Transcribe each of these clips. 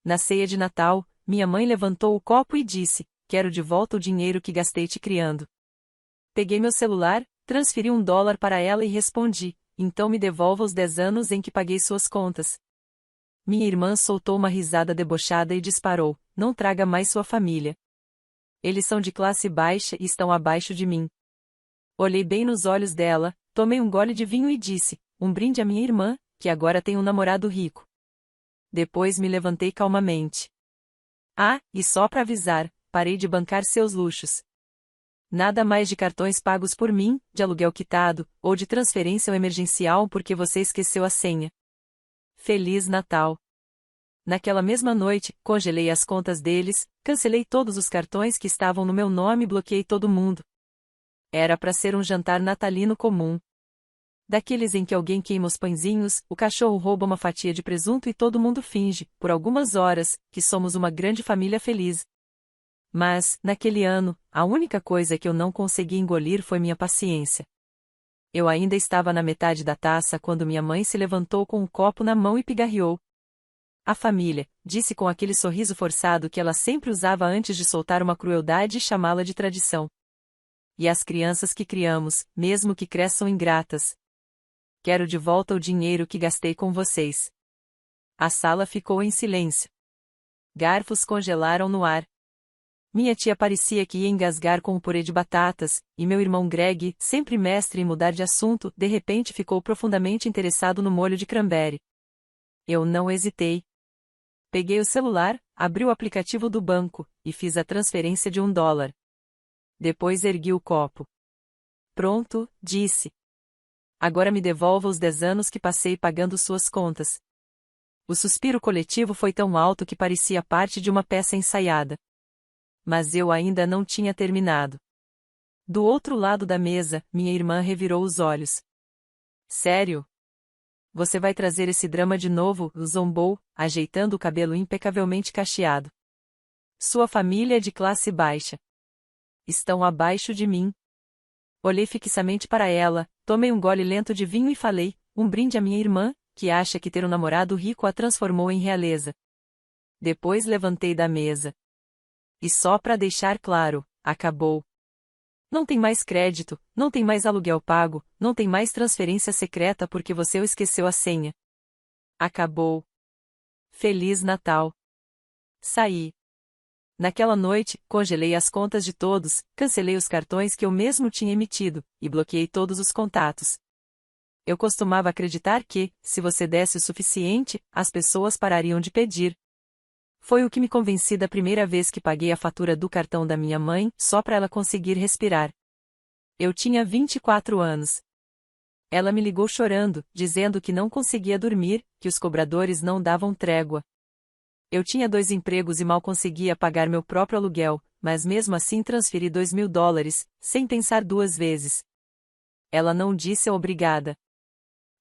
Na ceia de Natal, minha mãe levantou o copo e disse: "Quero de volta o dinheiro que gastei te criando." Peguei meu celular, transferi $1 para ela e respondi: "Então me devolva os 10 anos em que paguei suas contas." Minha irmã soltou uma risada debochada e disparou: "Não traga mais sua família. Eles são de classe baixa e estão abaixo de mim." Olhei bem nos olhos dela, tomei um gole de vinho e disse: "Um brinde à minha irmã, que agora tem um namorado rico." Depois me levantei calmamente. "Ah, e só para avisar, parei de bancar seus luxos. Nada mais de cartões pagos por mim, de aluguel quitado, ou de transferência emergencial porque você esqueceu a senha. Feliz Natal." Naquela mesma noite, congelei as contas deles, cancelei todos os cartões que estavam no meu nome e bloqueei todo mundo. Era para ser um jantar natalino comum. Daqueles em que alguém queima os pãezinhos, o cachorro rouba uma fatia de presunto e todo mundo finge, por algumas horas, que somos uma grande família feliz. Mas, naquele ano, a única coisa que eu não consegui engolir foi minha paciência. Eu ainda estava na metade da taça quando minha mãe se levantou com um copo na mão e pigarreou. "A família", disse com aquele sorriso forçado que ela sempre usava antes de soltar uma crueldade e chamá-la de tradição. "E as crianças que criamos, mesmo que cresçam ingratas. Quero de volta o dinheiro que gastei com vocês." A sala ficou em silêncio. Garfos congelaram no ar. Minha tia parecia que ia engasgar com o purê de batatas, e meu irmão Greg, sempre mestre em mudar de assunto, de repente ficou profundamente interessado no molho de cranberry. Eu não hesitei. Peguei o celular, abri o aplicativo do banco, e fiz a transferência de $1. Depois ergui o copo. "Pronto", disse. "Agora me devolva os 10 anos que passei pagando suas contas." O suspiro coletivo foi tão alto que parecia parte de uma peça ensaiada. Mas eu ainda não tinha terminado. Do outro lado da mesa, minha irmã revirou os olhos. "Sério? Você vai trazer esse drama de novo?" zombou, ajeitando o cabelo impecavelmente cacheado. "Sua família é de classe baixa. Estão abaixo de mim." Olhei fixamente para ela, tomei um gole lento de vinho e falei: "Um brinde à minha irmã, que acha que ter um namorado rico a transformou em realeza." Depois levantei da mesa. "E só para deixar claro, acabou. Não tem mais crédito, não tem mais aluguel pago, não tem mais transferência secreta porque você esqueceu a senha. Acabou. Feliz Natal." Saí. Naquela noite, congelei as contas de todos, cancelei os cartões que eu mesmo tinha emitido, e bloqueei todos os contatos. Eu costumava acreditar que, se você desse o suficiente, as pessoas parariam de pedir. Foi o que me convenci da primeira vez que paguei a fatura do cartão da minha mãe, só para ela conseguir respirar. Eu tinha 24 anos. Ela me ligou chorando, dizendo que não conseguia dormir, que os cobradores não davam trégua. Eu tinha 2 empregos e mal conseguia pagar meu próprio aluguel, mas mesmo assim transferi $2.000, sem pensar 2 vezes. Ela não disse obrigada.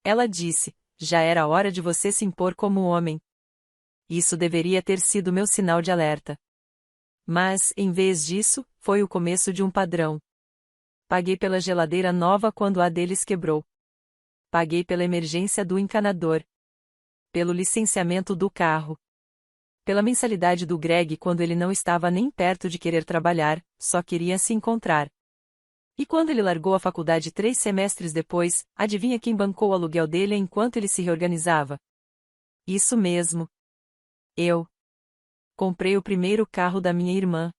Ela disse: "Já era hora de você se impor como homem." Isso deveria ter sido meu sinal de alerta. Mas, em vez disso, foi o começo de um padrão. Paguei pela geladeira nova quando a deles quebrou. Paguei pela emergência do encanador. Pelo licenciamento do carro. Pela mensalidade do Greg quando ele não estava nem perto de querer trabalhar, só queria se encontrar. E quando ele largou a faculdade 3 semestres depois, adivinha quem bancou o aluguel dele enquanto ele se reorganizava? Isso mesmo. Eu. Comprei o primeiro carro da minha irmã.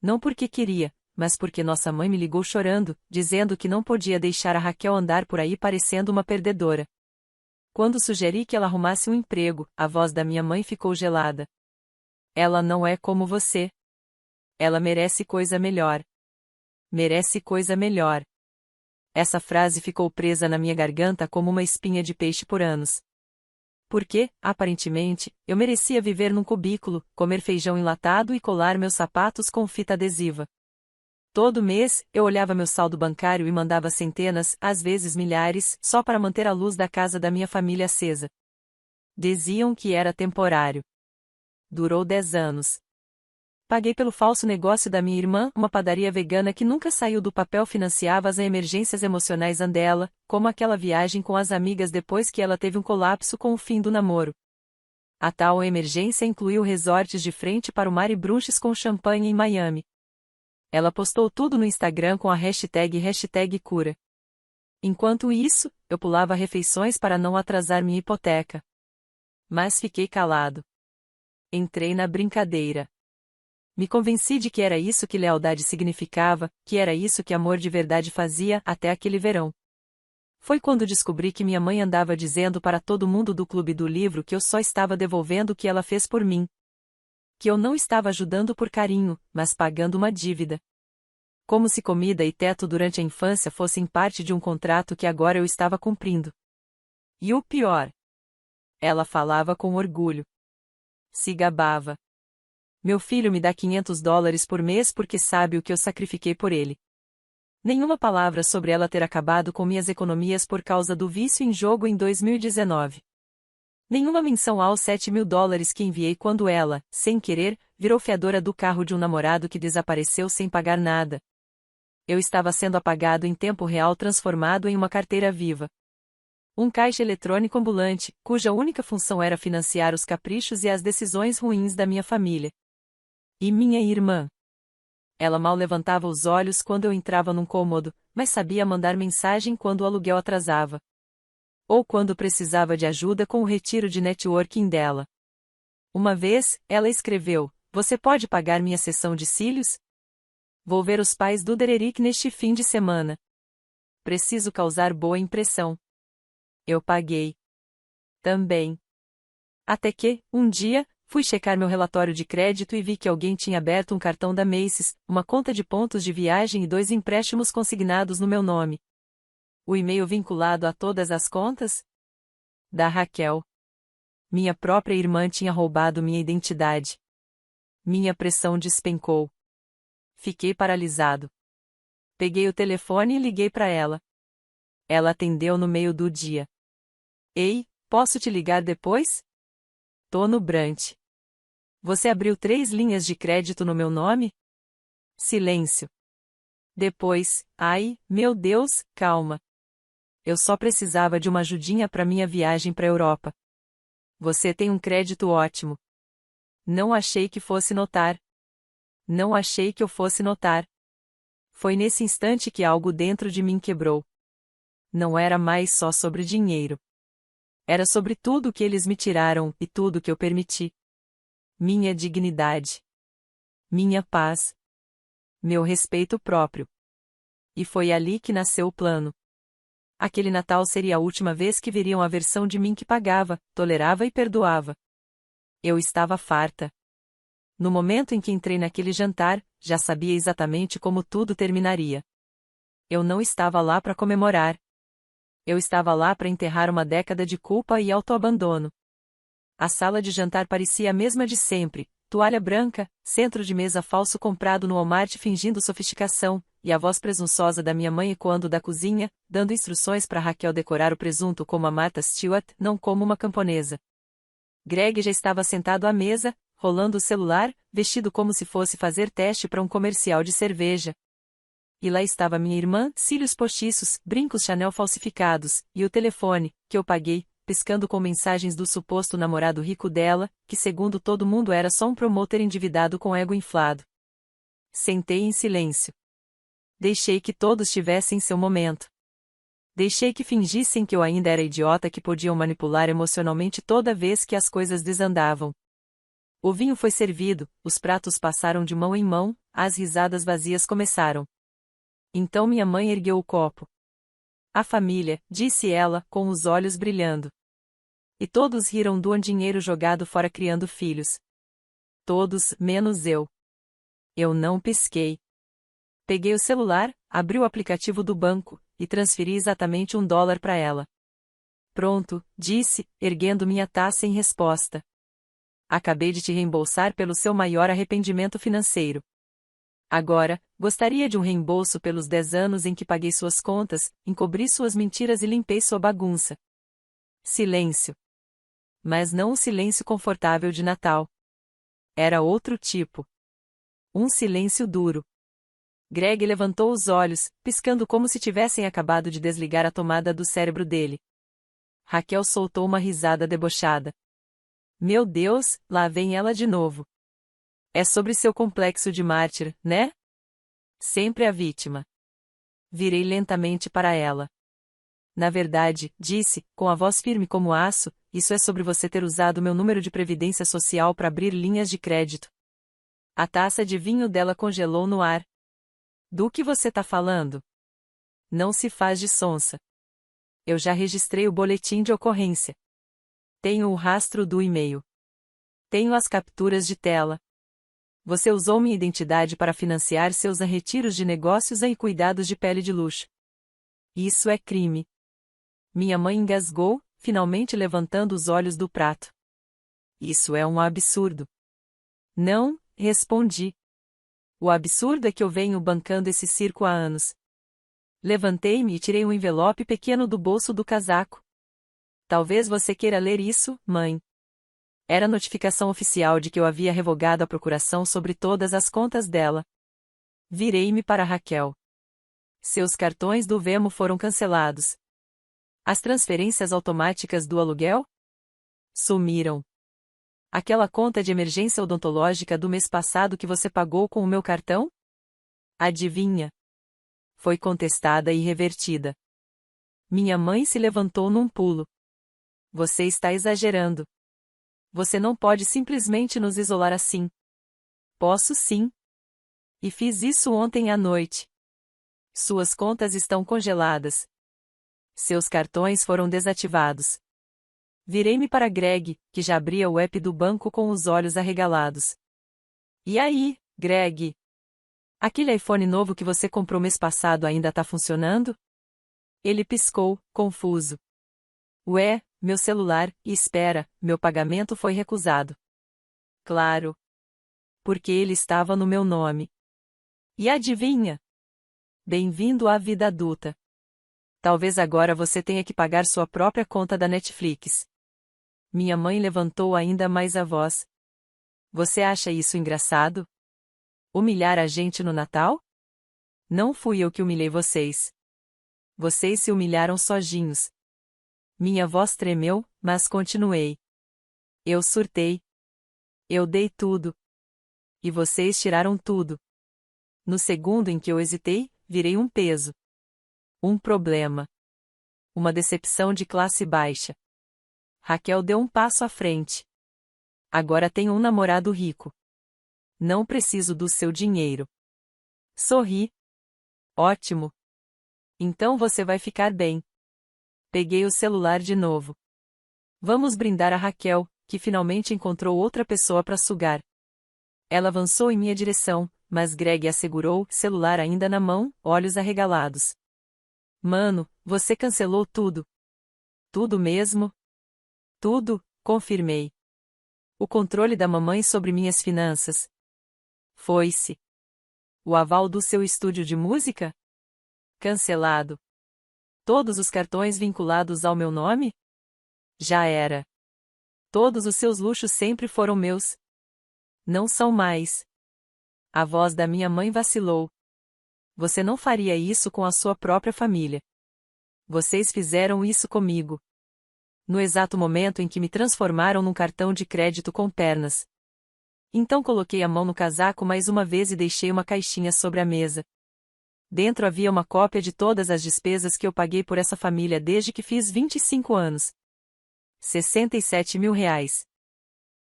Não porque queria, mas porque nossa mãe me ligou chorando, dizendo que não podia deixar a Raquel andar por aí parecendo uma perdedora. Quando sugeri que ela arrumasse um emprego, a voz da minha mãe ficou gelada. "Ela não é como você. Ela merece coisa melhor. Merece coisa melhor." Essa frase ficou presa na minha garganta como uma espinha de peixe por anos. Porque, aparentemente, eu merecia viver num cubículo, comer feijão enlatado e colar meus sapatos com fita adesiva. Todo mês, eu olhava meu saldo bancário e mandava centenas, às vezes milhares, só para manter a luz da casa da minha família acesa. Diziam que era temporário. Durou 10 anos. Paguei pelo falso negócio da minha irmã, uma padaria vegana que nunca saiu do papel, financiava as emergências emocionais dela, como aquela viagem com as amigas depois que ela teve um colapso com o fim do namoro. A tal emergência incluiu resorts de frente para o mar e brunches com champanhe em Miami. Ela postou tudo no Instagram com a hashtag cura. Enquanto isso, eu pulava refeições para não atrasar minha hipoteca. Mas fiquei calado. Entrei na brincadeira. Me convenci de que era isso que lealdade significava, que era isso que amor de verdade fazia, até aquele verão. Foi quando descobri que minha mãe andava dizendo para todo mundo do clube do livro que eu só estava devolvendo o que ela fez por mim. Que eu não estava ajudando por carinho, mas pagando uma dívida. Como se comida e teto durante a infância fossem parte de um contrato que agora eu estava cumprindo. E o pior. Ela falava com orgulho. Se gabava. Meu filho me dá $500 por mês porque sabe o que eu sacrifiquei por ele. Nenhuma palavra sobre ela ter acabado com minhas economias por causa do vício em jogo em 2019. Nenhuma menção aos $7.000 que enviei quando ela, sem querer, virou fiadora do carro de um namorado que desapareceu sem pagar nada. Eu estava sendo apagado em tempo real, transformado em uma carteira viva. Um caixa eletrônico ambulante, cuja única função era financiar os caprichos e as decisões ruins da minha família. E minha irmã? Ela mal levantava os olhos quando eu entrava num cômodo, mas sabia mandar mensagem quando o aluguel atrasava. Ou quando precisava de ajuda com o retiro de networking dela. Uma vez, ela escreveu: "Você pode pagar minha sessão de cílios? Vou ver os pais do Dererick neste fim de semana. Preciso causar boa impressão." Eu paguei. Também. Até que, um dia, fui checar meu relatório de crédito e vi que alguém tinha aberto um cartão da Macy's, uma conta de pontos de viagem e 2 empréstimos consignados no meu nome. O e-mail vinculado a todas as contas? Da Raquel. Minha própria irmã tinha roubado minha identidade. Minha pressão despencou. Fiquei paralisado. Peguei o telefone e liguei para ela. Ela atendeu no meio do dia. "Ei, posso te ligar depois? Tô no Brant. Você abriu 3 linhas de crédito no meu nome?" Silêncio. Depois: "Ai, meu Deus, calma. Eu só precisava de uma ajudinha para minha viagem para a Europa. Você tem um crédito ótimo." Não achei que fosse notar. Não achei que eu fosse notar. Foi nesse instante que algo dentro de mim quebrou. Não era mais só sobre dinheiro. Era sobre tudo o que eles me tiraram e tudo que eu permiti. Minha dignidade. Minha paz. Meu respeito próprio. E foi ali que nasceu o plano. Aquele Natal seria a última vez que veriam a versão de mim que pagava, tolerava e perdoava. Eu estava farta. No momento em que entrei naquele jantar, já sabia exatamente como tudo terminaria. Eu não estava lá para comemorar. Eu estava lá para enterrar uma década de culpa e autoabandono. A sala de jantar parecia a mesma de sempre, toalha branca, centro de mesa falso comprado no Walmart fingindo sofisticação, e a voz presunçosa da minha mãe ecoando da cozinha, dando instruções para Raquel decorar o presunto como a Martha Stewart, não como uma camponesa. Greg já estava sentado à mesa, rolando o celular, vestido como se fosse fazer teste para um comercial de cerveja. E lá estava minha irmã, cílios postiços, brincos Chanel falsificados, e o telefone, que eu paguei, piscando com mensagens do suposto namorado rico dela, que segundo todo mundo era só um promotor endividado com ego inflado. Sentei em silêncio. Deixei que todos tivessem seu momento. Deixei que fingissem que eu ainda era idiota que podiam manipular emocionalmente toda vez que as coisas desandavam. O vinho foi servido, os pratos passaram de mão em mão, as risadas vazias começaram. Então minha mãe ergueu o copo. "A família", disse ela, com os olhos brilhando. E todos riram do dinheiro jogado fora criando filhos. Todos, menos eu. Eu não pisquei. Peguei o celular, abri o aplicativo do banco, e transferi exatamente $1 para ela. "Pronto", disse, erguendo minha taça em resposta. "Acabei de te reembolsar pelo seu maior arrependimento financeiro. Agora, gostaria de um reembolso pelos 10 anos em que paguei suas contas, encobri suas mentiras e limpei sua bagunça." Silêncio. Mas não o silêncio confortável de Natal. Era outro tipo. Um silêncio duro. Greg levantou os olhos, piscando como se tivessem acabado de desligar a tomada do cérebro dele. Raquel soltou uma risada debochada. Meu Deus, lá vem ela de novo. É sobre seu complexo de mártir, né? Sempre a vítima. Virei lentamente para ela. Na verdade, disse, com a voz firme como aço, isso é sobre você ter usado meu número de previdência social para abrir linhas de crédito. A taça de vinho dela congelou no ar. Do que você tá falando? Não se faz de sonsa. Eu já registrei o boletim de ocorrência. Tenho o rastro do e-mail. Tenho as capturas de tela. Você usou minha identidade para financiar seus retiros de negócios e cuidados de pele de luxo. Isso é crime. Minha mãe engasgou, finalmente levantando os olhos do prato. Isso é um absurdo. Não, respondi. O absurdo é que eu venho bancando esse circo há anos. Levantei-me e tirei um envelope pequeno do bolso do casaco. Talvez você queira ler isso, mãe. Era a notificação oficial de que eu havia revogado a procuração sobre todas as contas dela. Virei-me para Raquel. Seus cartões do Venmo foram cancelados. As transferências automáticas do aluguel? Sumiram. Aquela conta de emergência odontológica do mês passado que você pagou com o meu cartão? Adivinha? Foi contestada e revertida. Minha mãe se levantou num pulo. Você está exagerando. Você não pode simplesmente nos isolar assim. Posso sim. E fiz isso ontem à noite. Suas contas estão congeladas. Seus cartões foram desativados. Virei-me para Greg, que já abria o app do banco com os olhos arregalados. E aí, Greg? Aquele iPhone novo que você comprou mês passado ainda está funcionando? Ele piscou, confuso. Ué, meu celular, e espera, meu pagamento foi recusado. Claro. Porque ele estava no meu nome. E adivinha? Bem-vindo à vida adulta. Talvez agora você tenha que pagar sua própria conta da Netflix. Minha mãe levantou ainda mais a voz. Você acha isso engraçado? Humilhar a gente no Natal? Não fui eu que humilhei vocês. Vocês se humilharam sozinhos. Minha voz tremeu, mas continuei. Eu surtei. Eu dei tudo. E vocês tiraram tudo. No segundo em que eu hesitei, virei um peso. Um problema. Uma decepção de classe baixa. Raquel deu um passo à frente. Agora tenho um namorado rico. Não preciso do seu dinheiro. Sorri. Ótimo. Então você vai ficar bem. Peguei o celular de novo. Vamos brindar a Raquel, que finalmente encontrou outra pessoa para sugar. Ela avançou em minha direção, mas Greg a segurou, celular ainda na mão, olhos arregalados. Mano, você cancelou tudo. Tudo mesmo? Tudo, confirmei. O controle da mamãe sobre minhas finanças. Foi-se. O aval do seu estúdio de música? Cancelado. Todos os cartões vinculados ao meu nome? Já era. Todos os seus luxos sempre foram meus. Não são mais. A voz da minha mãe vacilou. Você não faria isso com a sua própria família. Vocês fizeram isso comigo. No exato momento em que me transformaram num cartão de crédito com pernas. Então coloquei a mão no casaco mais uma vez e deixei uma caixinha sobre a mesa. Dentro havia uma cópia de todas as despesas que eu paguei por essa família desde que fiz 25 anos. 67 mil reais.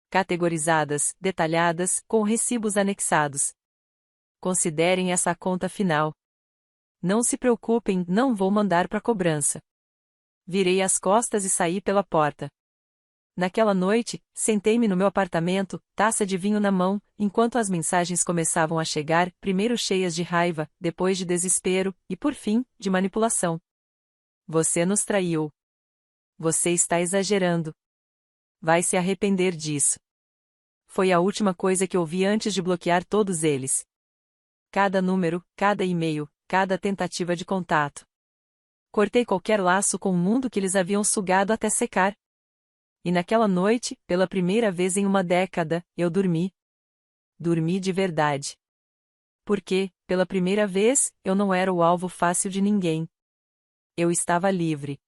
Categorizadas, detalhadas, com recibos anexados. Considerem essa a conta final. Não se preocupem, não vou mandar para cobrança. Virei as costas e saí pela porta. Naquela noite, sentei-me no meu apartamento, taça de vinho na mão, enquanto as mensagens começavam a chegar, primeiro cheias de raiva, depois de desespero, e por fim, de manipulação. Você nos traiu. Você está exagerando. Vai se arrepender disso. Foi a última coisa que ouvi antes de bloquear todos eles. Cada número, cada e-mail, cada tentativa de contato. Cortei qualquer laço com o mundo que eles haviam sugado até secar. E naquela noite, pela primeira vez em uma década, eu dormi. Dormi de verdade. Porque, pela primeira vez, eu não era o alvo fácil de ninguém. Eu estava livre.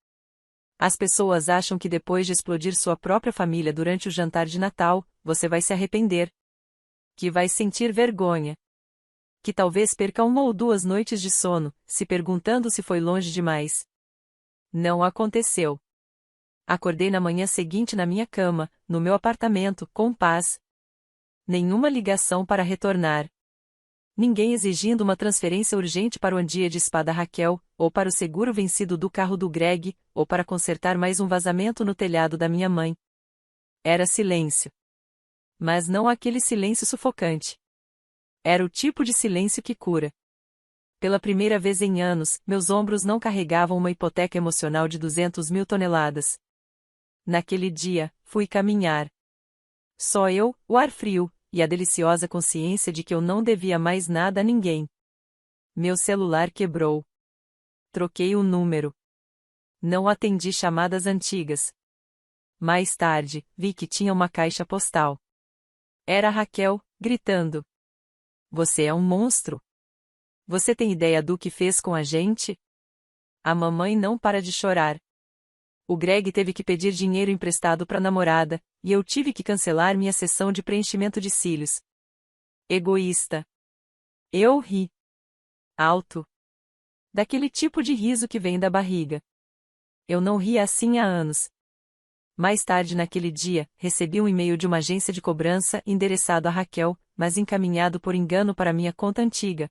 As pessoas acham que depois de explodir sua própria família durante o jantar de Natal, você vai se arrepender. Que vai sentir vergonha. Que talvez perca 1 ou 2 noites de sono, se perguntando se foi longe demais. Não aconteceu. Acordei na manhã seguinte na minha cama, no meu apartamento, com paz. Nenhuma ligação para retornar. Ninguém exigindo uma transferência urgente para o Andia de Espada Raquel, ou para o seguro vencido do carro do Greg, ou para consertar mais um vazamento no telhado da minha mãe. Era silêncio. Mas não aquele silêncio sufocante. Era o tipo de silêncio que cura. Pela primeira vez em anos, meus ombros não carregavam uma hipoteca emocional de 200.000 toneladas. Naquele dia, fui caminhar. Só eu, o ar frio, e a deliciosa consciência de que eu não devia mais nada a ninguém. Meu celular quebrou. Troquei o número. Não atendi chamadas antigas. Mais tarde, vi que tinha uma caixa postal. Era a Raquel, gritando. Você é um monstro. Você tem ideia do que fez com a gente? A mamãe não para de chorar. O Greg teve que pedir dinheiro emprestado para a namorada, e eu tive que cancelar minha sessão de preenchimento de cílios. Egoísta. Eu ri. Alto. Daquele tipo de riso que vem da barriga. Eu não ria assim há anos. Mais tarde naquele dia, recebi um e-mail de uma agência de cobrança endereçado a Raquel, mas encaminhado por engano para minha conta antiga.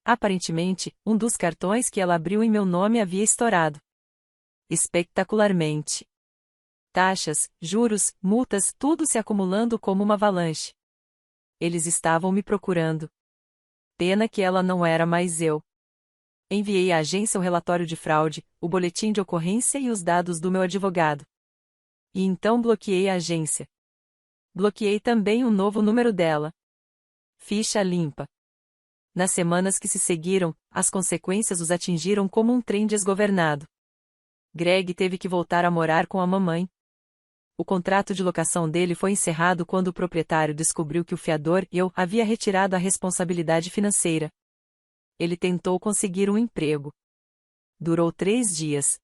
Aparentemente, um dos cartões que ela abriu em meu nome havia estourado. Espetacularmente. Taxas, juros, multas, tudo se acumulando como uma avalanche. Eles estavam me procurando. Pena que ela não era mais eu. Enviei à agência o relatório de fraude, o boletim de ocorrência e os dados do meu advogado. E então bloqueei a agência. Bloqueei também o novo número dela. Ficha limpa. Nas semanas que se seguiram, as consequências os atingiram como um trem desgovernado. Greg teve que voltar a morar com a mamãe. O contrato de locação dele foi encerrado quando o proprietário descobriu que o fiador, eu, havia retirado a responsabilidade financeira. Ele tentou conseguir um emprego. Durou 3 dias.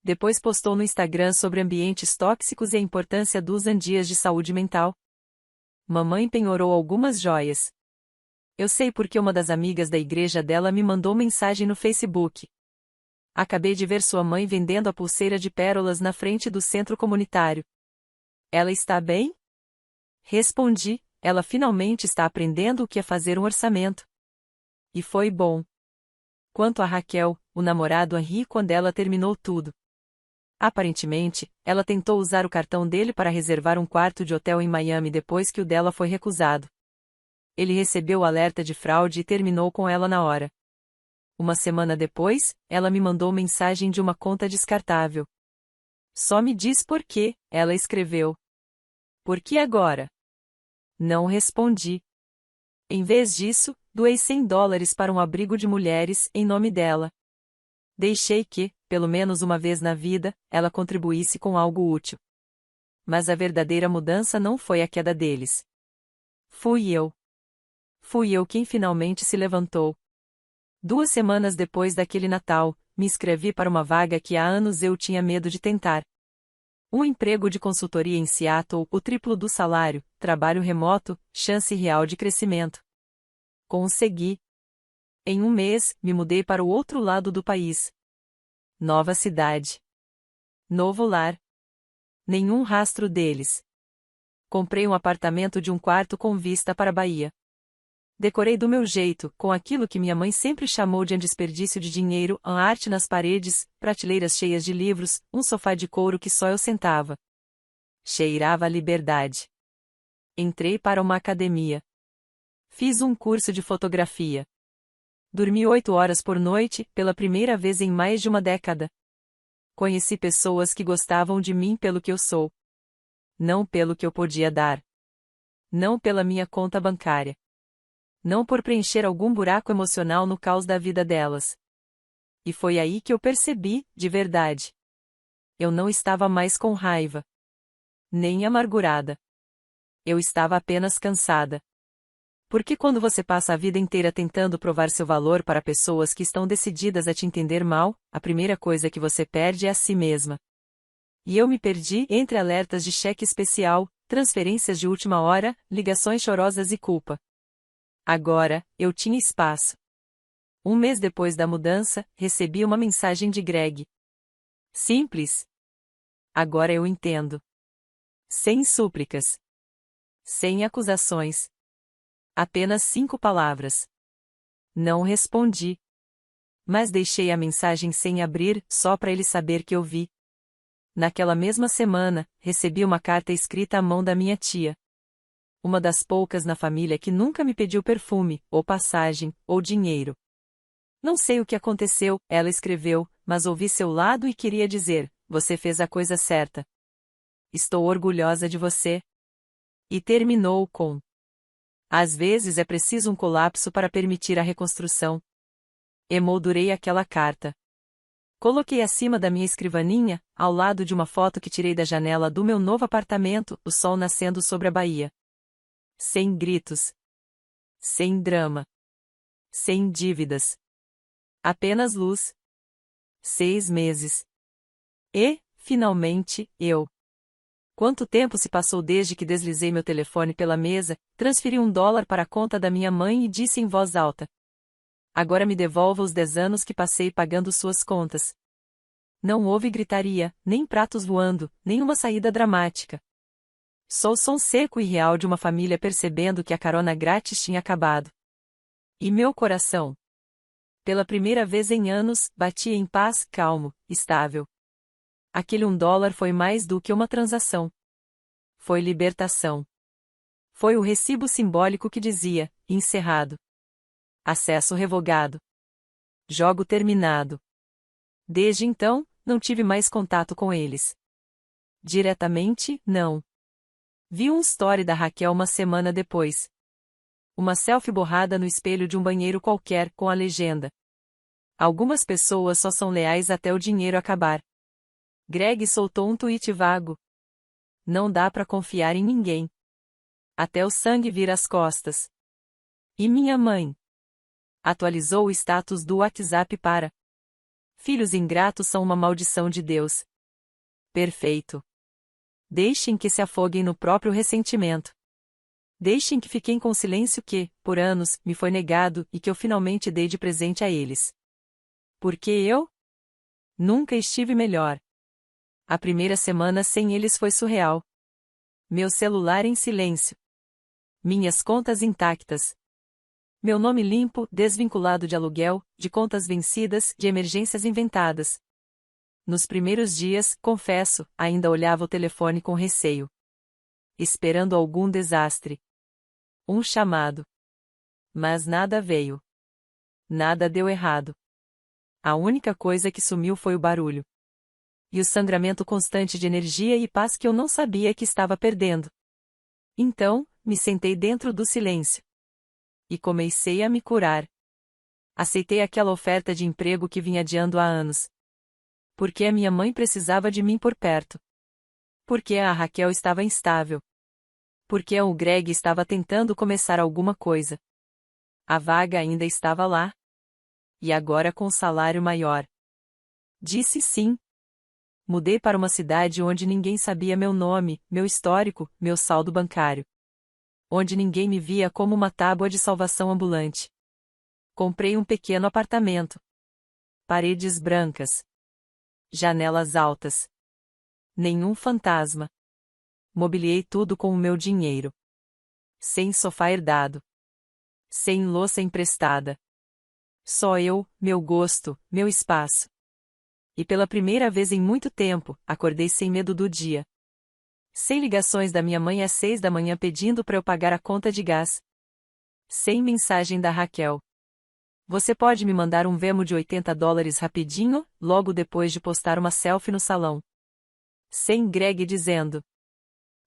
Depois postou no Instagram sobre ambientes tóxicos e a importância dos dias de saúde mental. Mamãe penhorou algumas joias. Eu sei porque uma das amigas da igreja dela me mandou mensagem no Facebook. Acabei de ver sua mãe vendendo a pulseira de pérolas na frente do centro comunitário. Ela está bem? Respondi, ela finalmente está aprendendo o que é fazer um orçamento. E foi bom. Quanto a Raquel, o namorado a ri quando ela terminou tudo. Aparentemente, ela tentou usar o cartão dele para reservar um quarto de hotel em Miami depois que o dela foi recusado. Ele recebeu o alerta de fraude e terminou com ela na hora. Uma semana depois, ela me mandou mensagem de uma conta descartável. Só me diz por quê, ela escreveu. Por que agora? Não respondi. Em vez disso, doei $100 para um abrigo de mulheres, em nome dela. Deixei que, pelo menos uma vez na vida, ela contribuísse com algo útil. Mas a verdadeira mudança não foi a queda deles. Fui eu. Fui eu quem finalmente se levantou. 2 semanas depois daquele Natal, me inscrevi para uma vaga que há anos eu tinha medo de tentar. Um emprego de consultoria em Seattle, o triplo do salário, trabalho remoto, chance real de crescimento. Consegui. Em 1 mês, me mudei para o outro lado do país. Nova cidade. Novo lar. Nenhum rastro deles. Comprei um apartamento de 1 quarto com vista para a Bahia. Decorei do meu jeito, com aquilo que minha mãe sempre chamou de desperdício de dinheiro, a arte nas paredes, prateleiras cheias de livros, um sofá de couro que só eu sentava. Cheirava a liberdade. Entrei para uma academia. Fiz um curso de fotografia. Dormi 8 horas por noite, pela primeira vez em mais de uma década. Conheci pessoas que gostavam de mim pelo que eu sou. Não pelo que eu podia dar. Não pela minha conta bancária. Não por preencher algum buraco emocional no caos da vida delas. E foi aí que eu percebi, de verdade. Eu não estava mais com raiva. Nem amargurada. Eu estava apenas cansada. Porque quando você passa a vida inteira tentando provar seu valor para pessoas que estão decididas a te entender mal, a primeira coisa que você perde é a si mesma. E eu me perdi entre alertas de cheque especial, transferências de última hora, ligações chorosas e culpa. Agora, eu tinha espaço. Um mês depois da mudança, recebi uma mensagem de Greg. Simples. Agora eu entendo. Sem súplicas. Sem acusações. Apenas 5 palavras. Não respondi. Mas deixei a mensagem sem abrir, só para ele saber que eu vi. Naquela mesma semana, recebi uma carta escrita à mão da minha tia. Uma das poucas na família que nunca me pediu perfume, ou passagem, ou dinheiro. Não sei o que aconteceu, ela escreveu, mas ouvi seu lado e queria dizer: você fez a coisa certa. Estou orgulhosa de você. E terminou com: às vezes é preciso um colapso para permitir a reconstrução. Emoldurei aquela carta. Coloquei acima da minha escrivaninha, ao lado de uma foto que tirei da janela do meu novo apartamento, o sol nascendo sobre a baía. Sem gritos. Sem drama. Sem dívidas. Apenas luz. 6 meses. E, finalmente, eu. Quanto tempo se passou desde que deslizei meu telefone pela mesa, transferi $1 para a conta da minha mãe e disse em voz alta: agora me devolva os 10 anos que passei pagando suas contas. Não houve gritaria, nem pratos voando, nem uma saída dramática. Só o som seco e real de uma família percebendo que a carona grátis tinha acabado. E meu coração? Pela primeira vez em anos, batia em paz, calmo, estável. Aquele $1 foi mais do que uma transação. Foi libertação. Foi o recibo simbólico que dizia: encerrado. Acesso revogado. Jogo terminado. Desde então, não tive mais contato com eles. Diretamente, não. Vi um story da Raquel uma semana depois. Uma selfie borrada no espelho de um banheiro qualquer, com a legenda: algumas pessoas só são leais até o dinheiro acabar. Greg soltou um tweet vago. Não dá pra confiar em ninguém. Até o sangue vir às costas. E minha mãe? Atualizou o status do WhatsApp para: filhos ingratos são uma maldição de Deus. Perfeito. Deixem que se afoguem no próprio ressentimento. Deixem que fiquem com o silêncio que, por anos, me foi negado e que eu finalmente dei de presente a eles. Porque eu? Nunca estive melhor. A primeira semana sem eles foi surreal. Meu celular em silêncio. Minhas contas intactas. Meu nome limpo, desvinculado de aluguel, de contas vencidas, de emergências inventadas. Nos primeiros dias, confesso, ainda olhava o telefone com receio. Esperando algum desastre. Um chamado. Mas nada veio. Nada deu errado. A única coisa que sumiu foi o barulho. E o sangramento constante de energia e paz que eu não sabia que estava perdendo. Então, me sentei dentro do silêncio. E comecei a me curar. Aceitei aquela oferta de emprego que vinha adiando há anos. Porque a minha mãe precisava de mim por perto. Porque a Raquel estava instável. Porque o Greg estava tentando começar alguma coisa. A vaga ainda estava lá. E agora com salário maior. Disse sim. Mudei para uma cidade onde ninguém sabia meu nome, meu histórico, meu saldo bancário. Onde ninguém me via como uma tábua de salvação ambulante. Comprei um pequeno apartamento. Paredes brancas. Janelas altas. Nenhum fantasma. Mobiliei tudo com o meu dinheiro. Sem sofá herdado. Sem louça emprestada. Só eu, meu gosto, meu espaço. E pela primeira vez em muito tempo, acordei sem medo do dia. Sem ligações da minha mãe às 6 da manhã pedindo para eu pagar a conta de gás. Sem mensagem da Raquel. Você pode me mandar um Venmo de $80 rapidinho, logo depois de postar uma selfie no salão. Sem Greg dizendo: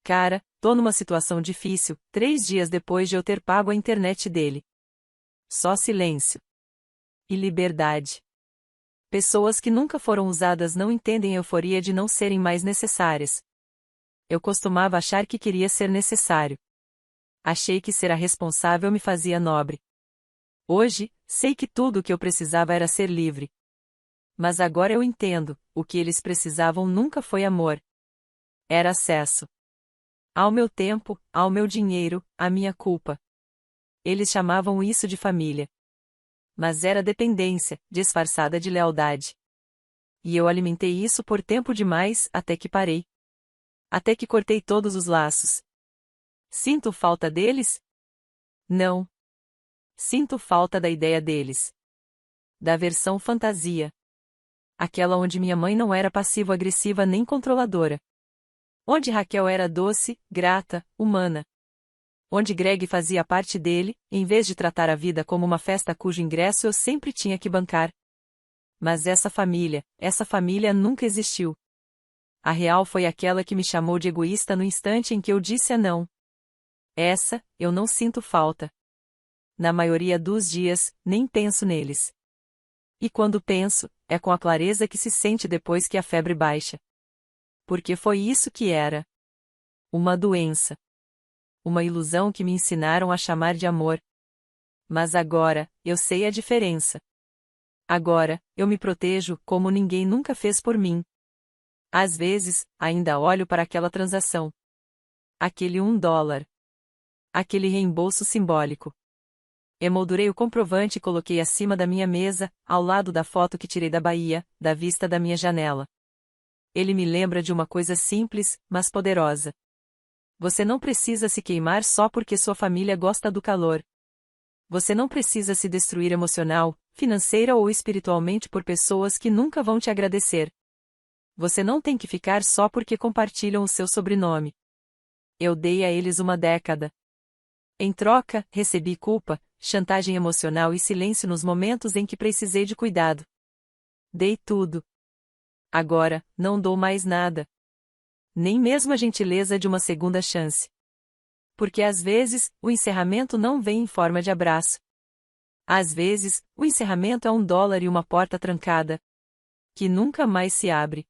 cara, tô numa situação difícil, 3 dias depois de eu ter pago a internet dele. Só silêncio. E liberdade. Pessoas que nunca foram usadas não entendem a euforia de não serem mais necessárias. Eu costumava achar que queria ser necessário. Achei que ser a responsável me fazia nobre. Hoje, sei que tudo o que eu precisava era ser livre. Mas agora eu entendo, o que eles precisavam nunca foi amor. Era acesso. Ao meu tempo, ao meu dinheiro, à minha culpa. Eles chamavam isso de família. Mas era dependência, disfarçada de lealdade. E eu alimentei isso por tempo demais, até que parei. Até que cortei todos os laços. Sinto falta deles? Não. Sinto falta da ideia deles. Da versão fantasia. Aquela onde minha mãe não era passivo-agressiva nem controladora. Onde Raquel era doce, grata, humana. Onde Greg fazia parte dele, em vez de tratar a vida como uma festa cujo ingresso eu sempre tinha que bancar. Mas essa família nunca existiu. A real foi aquela que me chamou de egoísta no instante em que eu disse não. Essa, eu não sinto falta. Na maioria dos dias, nem penso neles. E quando penso, é com a clareza que se sente depois que a febre baixa. Porque foi isso que era. Uma doença. Uma ilusão que me ensinaram a chamar de amor. Mas agora, eu sei a diferença. Agora, eu me protejo como ninguém nunca fez por mim. Às vezes, ainda olho para aquela transação. Aquele $1. Aquele reembolso simbólico. Emoldurei o comprovante e coloquei acima da minha mesa, ao lado da foto que tirei da Bahia, da vista da minha janela. Ele me lembra de uma coisa simples, mas poderosa. Você não precisa se queimar só porque sua família gosta do calor. Você não precisa se destruir emocional, financeira ou espiritualmente por pessoas que nunca vão te agradecer. Você não tem que ficar só porque compartilham o seu sobrenome. Eu dei a eles uma década. Em troca, recebi culpa, chantagem emocional e silêncio nos momentos em que precisei de cuidado. Dei tudo. Agora, não dou mais nada. Nem mesmo a gentileza de uma segunda chance. Porque às vezes, o encerramento não vem em forma de abraço. Às vezes, o encerramento é $1 e uma porta trancada. Que nunca mais se abre.